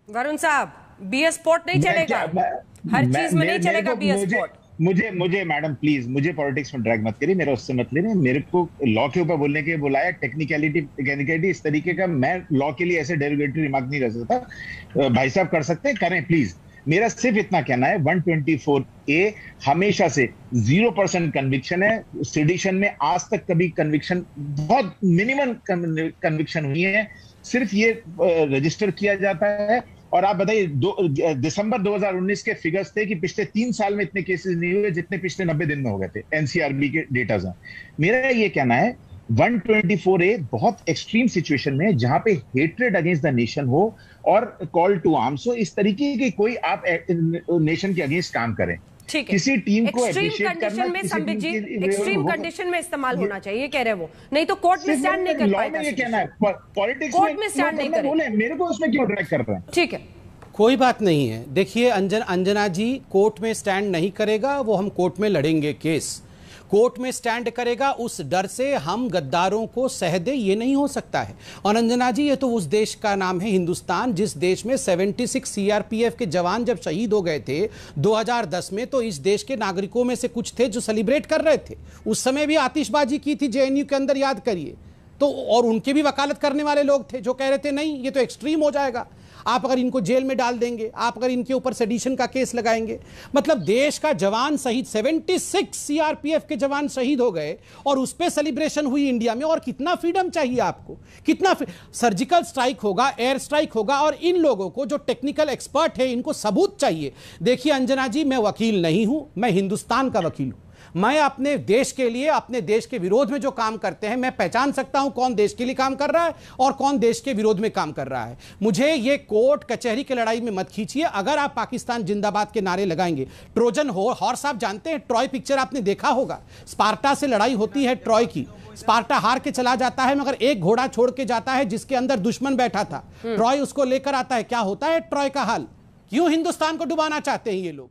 वरुण साहब, BS port नहीं चलेगा, हर चीज में नहीं चलेगा बीएस पोर्ट। मुझे मैडम प्लीज मुझे पॉलिटिक्स में ड्रैग मत करिए, मेरा उससे मत लेने। मेरे को लॉ के ऊपर बोलने के बुलाया, टेक्निकलिटी इस तरीके का, मैं लॉ के लिए ऐसे डेरोगेटरी रिमार्क नहीं कर सकता। भाई साहब कर सकते हैं, करें प्लीज। मेरा सिर्फ इतना कहना है, 124A हमेशा से 0% कन्विक्शन है। सेडिशन में आज तक कभी कन्विक्शन, बहुत मिनिमम कन्विक्शन हुई है, सिर्फ ये रजिस्टर किया जाता है। और आप बताइए, दिसंबर 2019 के फिगर्स थे कि पिछले 3 साल में इतने केसेस नहीं हुए जितने पिछले 90 दिन में हो गए थे, एनसीआरबी के डेटा से। मेरा ये कहना है 124A बहुत एक्सट्रीम सिचुएशन में, जहां पे हेट्रेड अगेंस्ट द नेशन हो और कॉल टू आर्म्स हो, इस तरीके की कोई आप नेशन के अगेंस्ट काम करें। ठीक है, किसी टीम को एक्सट्रीम कंडीशन में, संबित जी, एक्सट्रीम कंडीशन में इस्तेमाल होना चाहिए, कह रहे वो, नहीं तो कोर्ट में स्टैंड नहीं कर पाएगा। ये कहना है पॉलिटिक्स कोर्ट में स्टैंड नहीं करेगा। मेरे को उसमें क्यों ड्रैग कर रहे हैं? ठीक है, कोई बात नहीं है। देखिए अंजना जी, कोर्ट में स्टैंड नहीं करेगा वो, हम कोर्ट में लड़ेंगे केस। कोर्ट में स्टैंड करेगा उस डर से हम गद्दारों को सह दे, ये नहीं हो सकता है। और अंजना जी, ये तो उस देश का नाम है हिंदुस्तान, जिस देश में 76 सीआरपीएफ के जवान जब शहीद हो गए थे 2010 में, तो इस देश के नागरिकों में से कुछ थे जो सेलिब्रेट कर रहे थे। उस समय भी आतिशबाजी की थी जेएनयू के अंदर, याद करिए तो। और उनके भी वकालत करने वाले लोग थे जो कह रहे थे नहीं ये तो एक्सट्रीम हो जाएगा, आप अगर इनको जेल में डाल देंगे, आप अगर इनके ऊपर सेडिशन का केस लगाएंगे। मतलब देश का जवान शहीद, 76 सीआरपीएफ के जवान शहीद हो गए और उस पर सेलिब्रेशन हुई इंडिया में। और कितना फ्रीडम चाहिए आपको, कितना सर्जिकल स्ट्राइक होगा, एयर स्ट्राइक होगा, और इन लोगों को जो टेक्निकल एक्सपर्ट है इनको सबूत चाहिए। देखिए अंजना जी, मैं वकील नहीं हूं, मैं हिंदुस्तान का वकील हूं। मैं अपने देश के लिए, अपने देश के विरोध में जो काम करते हैं, मैं पहचान सकता हूं कौन देश के लिए काम कर रहा है और कौन देश के विरोध में काम कर रहा है। मुझे ये कोर्ट कचहरी की लड़ाई में मत खींचिए। अगर आप पाकिस्तान जिंदाबाद के नारे लगाएंगे, ट्रोजन हॉर्स, आप जानते हैं ट्रॉय पिक्चर आपने देखा होगा, स्पार्टा से लड़ाई होती है ट्रॉय की, स्पार्टा हार के चला जाता है मगर एक घोड़ा छोड़ के जाता है जिसके अंदर दुश्मन बैठा था, ट्रॉय उसको लेकर आता है। क्या होता है ट्रॉय का हाल? क्यों हिंदुस्तान को डुबाना चाहते हैं ये लोग?